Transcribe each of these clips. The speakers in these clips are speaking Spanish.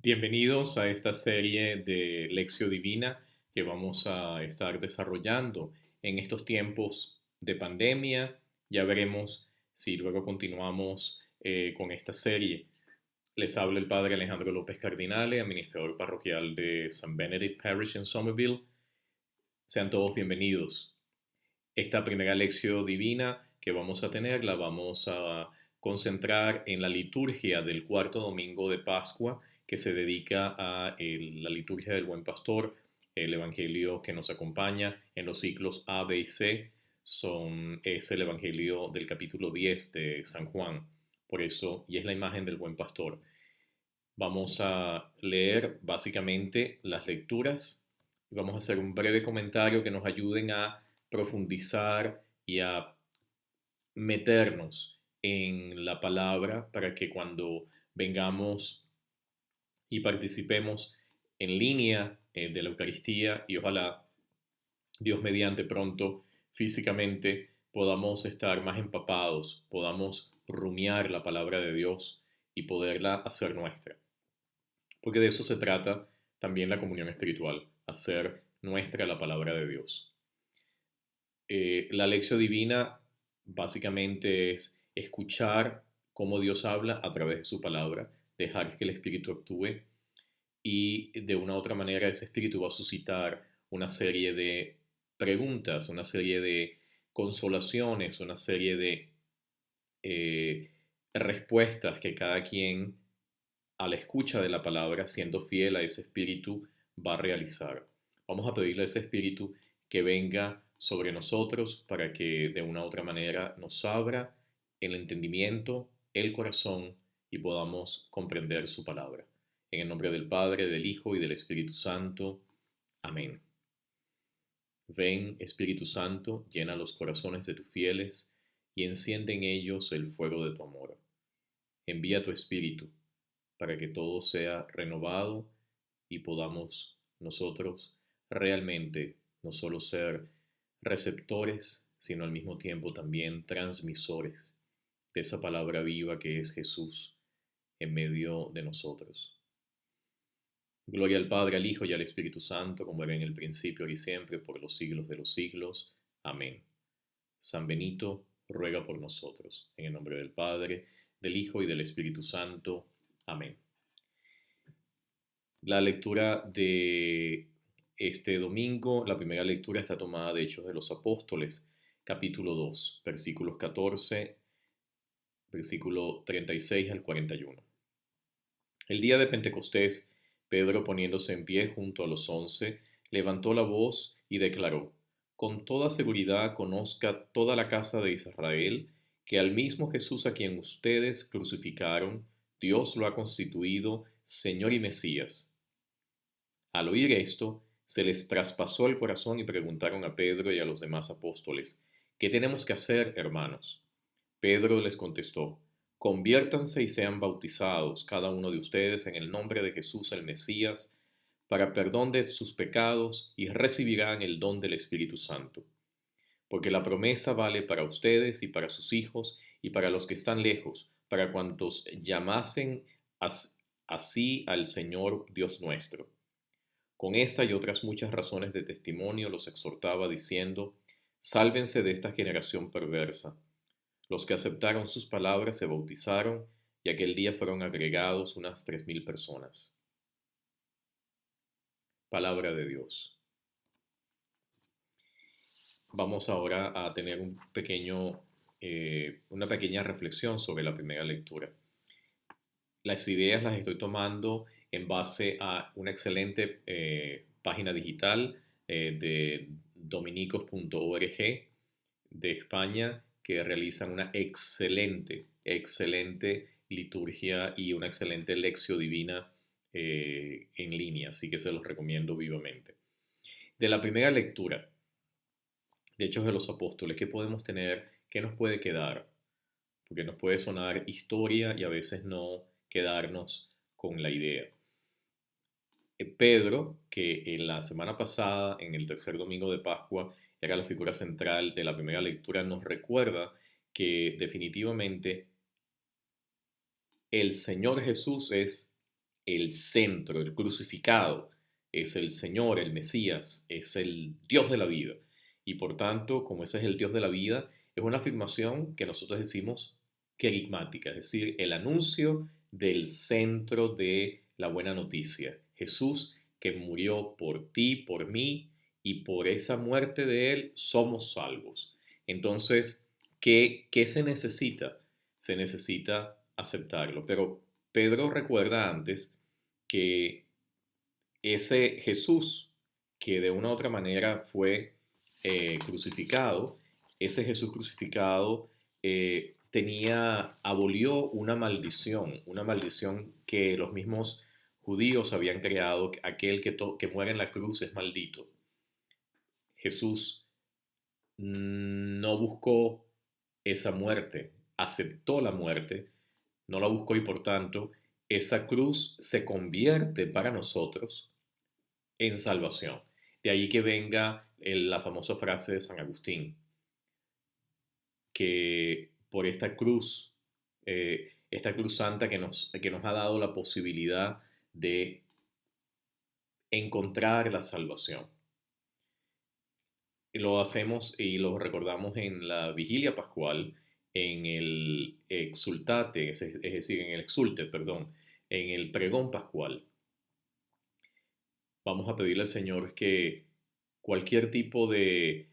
Bienvenidos a esta serie de Lección Divina que vamos a estar desarrollando en estos tiempos de pandemia. Ya veremos si luego continuamos con esta serie. Les habla el Padre Alejandro López Cardinale, administrador parroquial de St. Benedict Parish en Somerville. Sean todos bienvenidos. Esta primera lección divina que vamos a tener la vamos a concentrar en la liturgia del cuarto domingo de Pascua, que se dedica a la liturgia del Buen Pastor. El evangelio que nos acompaña en los ciclos A, B y C es el evangelio del capítulo 10 de San Juan. Por eso, y es la imagen del Buen Pastor. Vamos a leer básicamente las lecturas y vamos a hacer un breve comentario que nos ayuden a profundizar y a meternos en la palabra para que cuando vengamos y participemos en línea de la Eucaristía y ojalá Dios mediante pronto físicamente podamos estar más empapados, podamos rumiar la palabra de Dios y poderla hacer nuestra. Porque de eso se trata también la comunión espiritual, hacer nuestra la palabra de Dios. La lección divina básicamente es escuchar cómo Dios habla a través de su palabra, dejar que el Espíritu actúe y de una u otra manera ese Espíritu va a suscitar una serie de preguntas, una serie de consolaciones, una serie de eh, respuestas que cada quien a la escucha de la palabra, siendo fiel a ese espíritu, va a realizar. Vamos a pedirle a ese espíritu que venga sobre nosotros para que de una u otra manera nos abra el entendimiento, el corazón y podamos comprender su palabra. En el nombre del Padre, del Hijo y del Espíritu Santo. Amén. Ven, Espíritu Santo, llena los corazones de tus fieles y enciende en ellos el fuego de tu amor. Envía tu Espíritu para que todo sea renovado y podamos nosotros realmente no solo ser receptores, sino al mismo tiempo también transmisores de esa palabra viva que es Jesús en medio de nosotros. Gloria al Padre, al Hijo y al Espíritu Santo, como era en el principio, ahora y siempre, por los siglos de los siglos. Amén. San Benito, ruega por nosotros. En el nombre del Padre, del Hijo y del Espíritu Santo. Amén. La lectura de este domingo, la primera lectura está tomada de Hechos de los Apóstoles, capítulo 2, versículos 14, versículo 36 al 41. El día de Pentecostés, Pedro, poniéndose en pie junto a los 11, levantó la voz y declaró: Con toda seguridad conozca toda la casa de Israel que al mismo Jesús a quien ustedes crucificaron, Dios lo ha constituido Señor y Mesías. Al oír esto, se les traspasó el corazón y preguntaron a Pedro y a los demás apóstoles: ¿Qué tenemos que hacer, hermanos? Pedro les contestó: Conviértanse y sean bautizados cada uno de ustedes en el nombre de Jesús el Mesías, para perdón de sus pecados, y recibirán el don del Espíritu Santo. Porque la promesa vale para ustedes y para sus hijos y para los que están lejos, para cuantos llamasen así al Señor Dios nuestro. Con esta y otras muchas razones de testimonio los exhortaba diciendo: Sálvense de esta generación perversa. Los que aceptaron sus palabras se bautizaron y aquel día fueron agregados unas 3,000 personas. Palabra de Dios. Vamos ahora a tener una pequeña reflexión sobre la primera lectura. Las ideas las estoy tomando en base a una excelente página digital de dominicos.org de España, que realizan una excelente liturgia y una excelente lección divina en línea, así que se los recomiendo vivamente. De la primera lectura de Hechos de los Apóstoles, ¿qué podemos tener? ¿Qué nos puede quedar? Porque nos puede sonar historia y a veces no quedarnos con la idea. Pedro, que en la semana pasada, en el tercer domingo de Pascua, era la figura central de la primera lectura, nos recuerda que definitivamente el Señor Jesús es el centro, el crucificado, es el Señor, el Mesías, es el Dios de la vida. Y por tanto, como ese es el Dios de la vida, es una afirmación que nosotros decimos querigmática, es decir, el anuncio del centro de la buena noticia. Jesús que murió por ti, por mí, y por esa muerte de Él somos salvos. Entonces, ¿qué se necesita? Se necesita aceptarlo. Pero Pedro recuerda antes que ese Jesús que de una u otra manera fue crucificado, ese Jesús crucificado abolió una maldición que los mismos judíos habían creado, aquel que muere en la cruz es maldito. Jesús no buscó esa muerte, aceptó la muerte, no la buscó y por tanto esa cruz se convierte para nosotros en salvación. De ahí que venga la famosa frase de San Agustín, que por esta cruz santa que nos ha dado la posibilidad de encontrar la salvación. Lo hacemos y lo recordamos en la vigilia pascual, en el exultate, es decir, en el exulte, perdón, en el pregón pascual. Vamos a pedirle al Señor que cualquier tipo de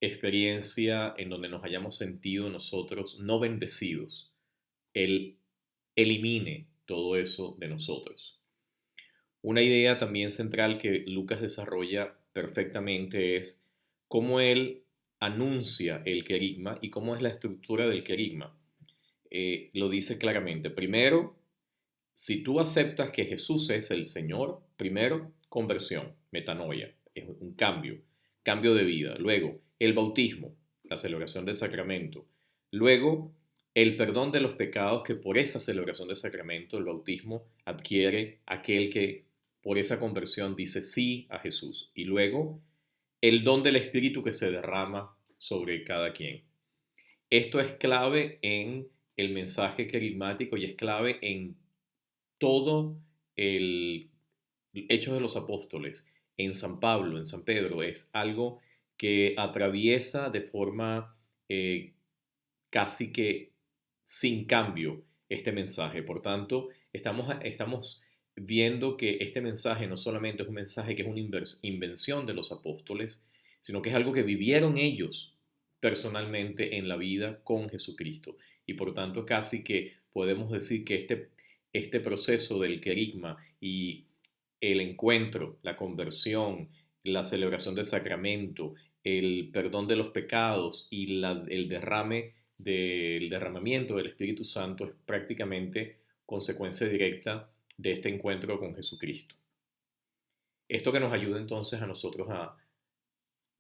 experiencia en donde nos hayamos sentido nosotros no bendecidos, Él elimine todo eso de nosotros. Una idea también central que Lucas desarrolla perfectamente es cómo él anuncia el querigma y cómo es la estructura del querigma. Lo dice claramente. Primero, si tú aceptas que Jesús es el Señor, primero, conversión, metanoia, es un cambio de vida. Luego, el bautismo, la celebración del sacramento. Luego, el perdón de los pecados que por esa celebración del sacramento, el bautismo, adquiere aquel que por esa conversión dice sí a Jesús. Y luego, el don del Espíritu que se derrama sobre cada quien. Esto es clave en el mensaje querigmático y es clave en todo el Hechos de los Apóstoles, en San Pablo, en San Pedro, es algo que atraviesa de forma casi que sin cambio este mensaje. Por tanto, estamos viendo que este mensaje no solamente es un mensaje que es una invención de los apóstoles, sino que es algo que vivieron ellos personalmente en la vida con Jesucristo. Y por tanto, casi que podemos decir que este proceso del querigma y el encuentro, la conversión, la celebración del sacramento, el perdón de los pecados y el derramamiento del Espíritu Santo es prácticamente consecuencia directa de este encuentro con Jesucristo. Esto que nos ayuda entonces a nosotros a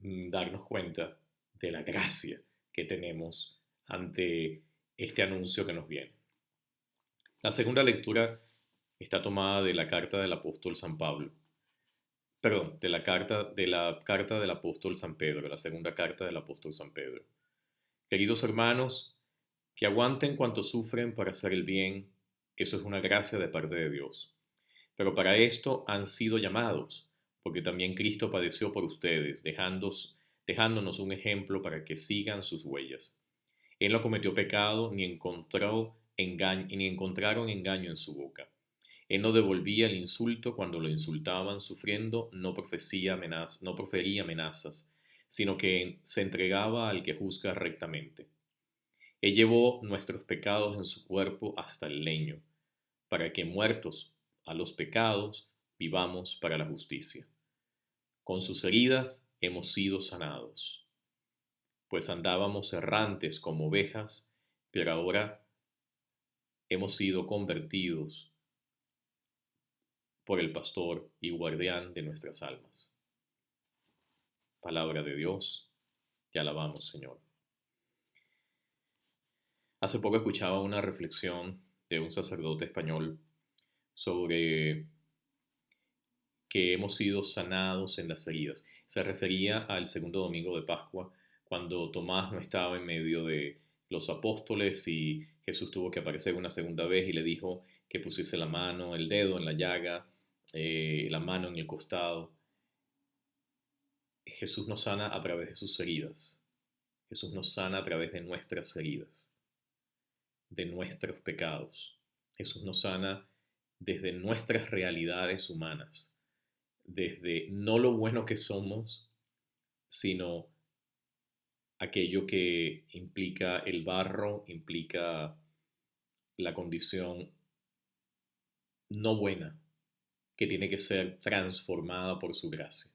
darnos cuenta de la gracia que tenemos ante este anuncio que nos viene. La segunda lectura está tomada de la carta del apóstol San Pablo. Perdón, de la carta del apóstol San Pedro, la segunda carta del apóstol San Pedro. Queridos hermanos, que aguanten cuanto sufren para hacer el bien, eso es una gracia de parte de Dios. Pero para esto han sido llamados, porque también Cristo padeció por ustedes, dejándonos un ejemplo para que sigan sus huellas. Él no cometió pecado, ni encontraron engaño en su boca. Él no devolvía el insulto cuando lo insultaban, sufriendo, no profería amenazas, sino que se entregaba al que juzga rectamente. Él llevó nuestros pecados en su cuerpo hasta el leño, para que muertos a los pecados vivamos para la justicia. Con sus heridas hemos sido sanados, pues andábamos errantes como ovejas, pero ahora hemos sido convertidos por el pastor y guardián de nuestras almas. Palabra de Dios, te alabamos, Señor. Hace poco escuchaba una reflexión de un sacerdote español sobre que hemos sido sanados en las heridas. Se refería al segundo domingo de Pascua, cuando Tomás no estaba en medio de los apóstoles y Jesús tuvo que aparecer una segunda vez y le dijo, que pusiese la mano, el dedo en la llaga, la mano en el costado. Jesús nos sana a través de sus heridas. Jesús nos sana a través de nuestras heridas, de nuestros pecados. Jesús nos sana desde nuestras realidades humanas, desde no lo bueno que somos, sino aquello que implica el barro, implica la condición no buena, que tiene que ser transformada por su gracia.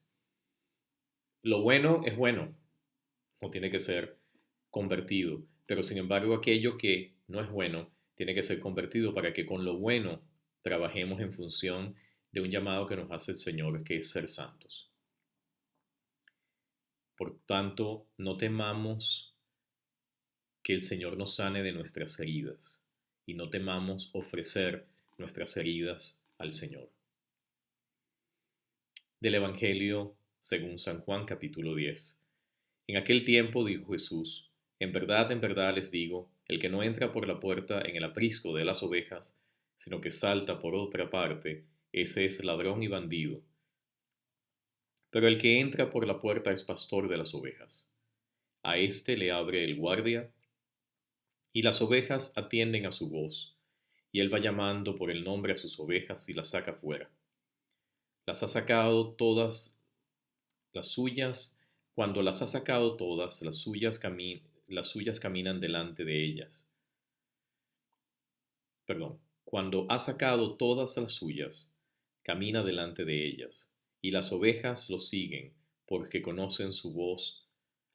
Lo bueno es bueno, no tiene que ser convertido, pero sin embargo aquello que no es bueno tiene que ser convertido para que con lo bueno trabajemos en función de un llamado que nos hace el Señor, que es ser santos. Por tanto, no temamos que el Señor nos sane de nuestras heridas y no temamos ofrecer nuestras heridas al Señor. Del Evangelio según San Juan capítulo 10. En aquel tiempo dijo Jesús: en verdad les digo, el que no entra por la puerta en el aprisco de las ovejas, sino que salta por otra parte, ese es ladrón y bandido. Pero el que entra por la puerta es pastor de las ovejas. A éste le abre el guardia, y las ovejas atienden a su voz, y él va llamando por el nombre a sus ovejas y las saca fuera. Las ha sacado todas las suyas, cuando las ha sacado todas, las suyas caminan delante de ellas. Perdón, cuando ha sacado todas las suyas, camina delante de ellas, y las ovejas lo siguen, porque conocen su voz.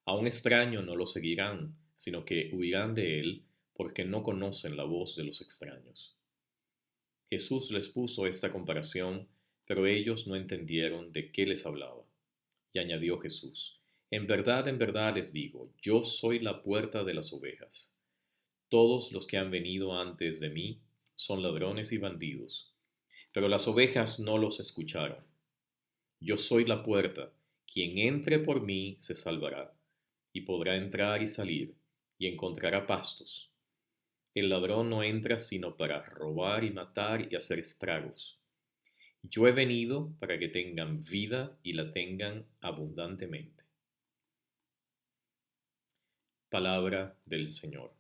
A un extraño no lo seguirán, sino que huirán de él, porque no conocen la voz de los extraños. Jesús les puso esta comparación, pero ellos no entendieron de qué les hablaba. Y añadió Jesús: en verdad les digo, yo soy la puerta de las ovejas. Todos los que han venido antes de mí son ladrones y bandidos, pero las ovejas no los escucharon. Yo soy la puerta, quien entre por mí se salvará, y podrá entrar y salir, y encontrará pastos. El ladrón no entra sino para robar y matar y hacer estragos. Yo he venido para que tengan vida y la tengan abundantemente. Palabra del Señor.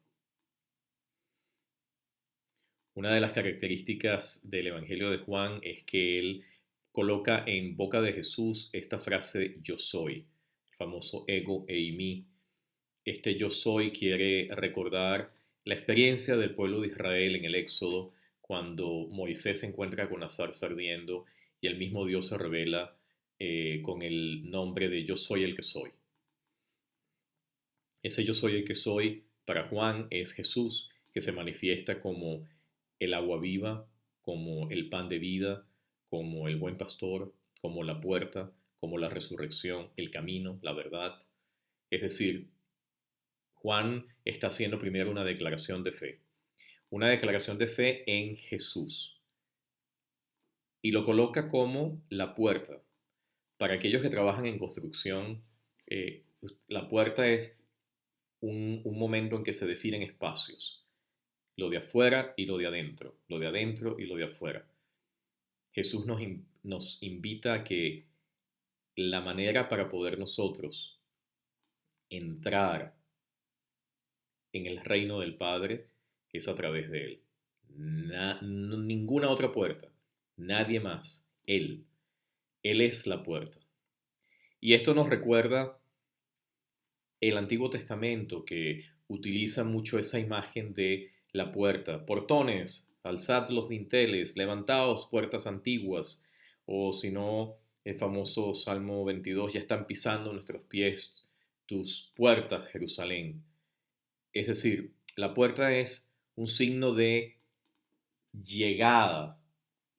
Una de las características del Evangelio de Juan es que él coloca en boca de Jesús esta frase yo soy, el famoso ego eimi. Este yo soy quiere recordar la experiencia del pueblo de Israel en el Éxodo, cuando Moisés se encuentra con la zarza ardiendo y el mismo Dios se revela con el nombre de yo soy el que soy. Ese yo soy el que soy para Juan es Jesús, que se manifiesta como el agua viva, como el pan de vida, como el buen pastor, como la puerta, como la resurrección, el camino, la verdad. Es decir, Juan está haciendo primero una declaración de fe. Una declaración de fe en Jesús. Y lo coloca como la puerta. Para aquellos que trabajan en construcción, la puerta es un momento en que se definen espacios. Lo de afuera y lo de adentro. Lo de adentro y lo de afuera. Jesús nos invita a que la manera para poder nosotros entrar en el reino del Padre es a través de Él. Ninguna otra puerta, nadie más, Él. Él es la puerta. Y esto nos recuerda el Antiguo Testamento, que utiliza mucho esa imagen de la puerta. Portones, alzad los dinteles, levantaos puertas antiguas, o si no, el famoso Salmo 22, ya están pisando nuestros pies tus puertas, Jerusalén. Es decir, la puerta es un signo de llegada,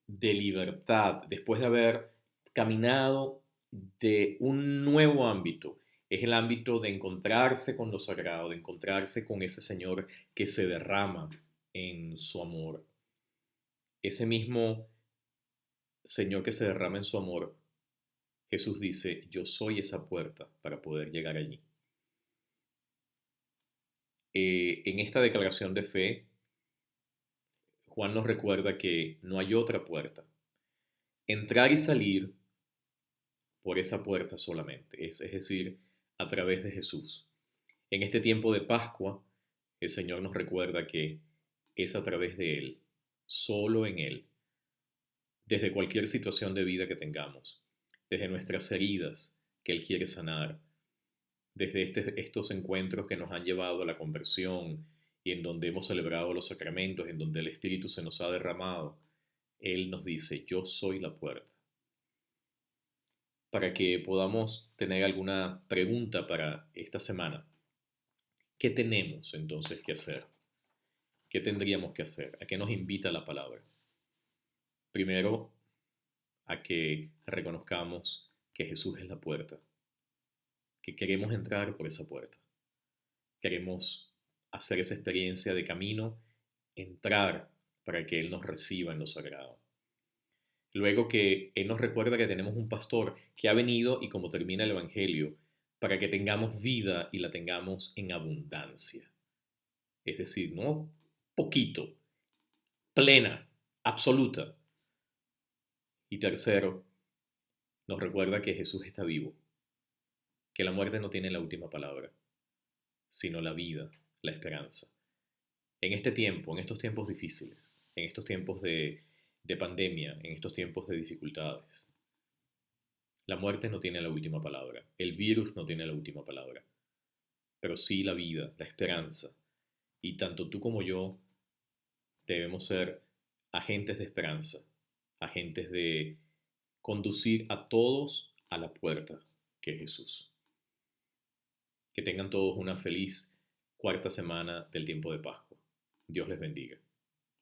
de libertad, después de haber caminado de un nuevo ámbito. Es el ámbito de encontrarse con lo sagrado, de encontrarse con ese Señor que se derrama en su amor. Ese mismo Señor que se derrama en su amor, Jesús dice, yo soy esa puerta para poder llegar allí. En esta declaración de fe, Juan nos recuerda que no hay otra puerta. Entrar y salir por esa puerta solamente, es decir, a través de Jesús. En este tiempo de Pascua, el Señor nos recuerda que es a través de Él, solo en Él, desde cualquier situación de vida que tengamos, desde nuestras heridas que Él quiere sanar, desde estos encuentros que nos han llevado a la conversión y en donde hemos celebrado los sacramentos, en donde el Espíritu se nos ha derramado, Él nos dice, yo soy la puerta. Para que podamos tener alguna pregunta para esta semana, ¿qué tenemos entonces que hacer? ¿Qué tendríamos que hacer? ¿A qué nos invita la palabra? Primero, a que reconozcamos que Jesús es la puerta, que queremos entrar por esa puerta. Queremos hacer esa experiencia de camino, entrar para que Él nos reciba en lo sagrado. Luego que Él nos recuerda que tenemos un pastor que ha venido y como termina el Evangelio, para que tengamos vida y la tengamos en abundancia. Es decir, no poquito, plena, absoluta. Y tercero, nos recuerda que Jesús está vivo, que la muerte no tiene la última palabra, sino la vida, la esperanza. En este tiempo, en estos tiempos difíciles, en estos tiempos de pandemia, en estos tiempos de dificultades, la muerte no tiene la última palabra, el virus no tiene la última palabra, pero sí la vida, la esperanza. Y tanto tú como yo debemos ser agentes de esperanza, agentes de conducir a todos a la puerta que es Jesús. Que tengan todos una feliz cuarta semana del tiempo de Pascua. Dios les bendiga.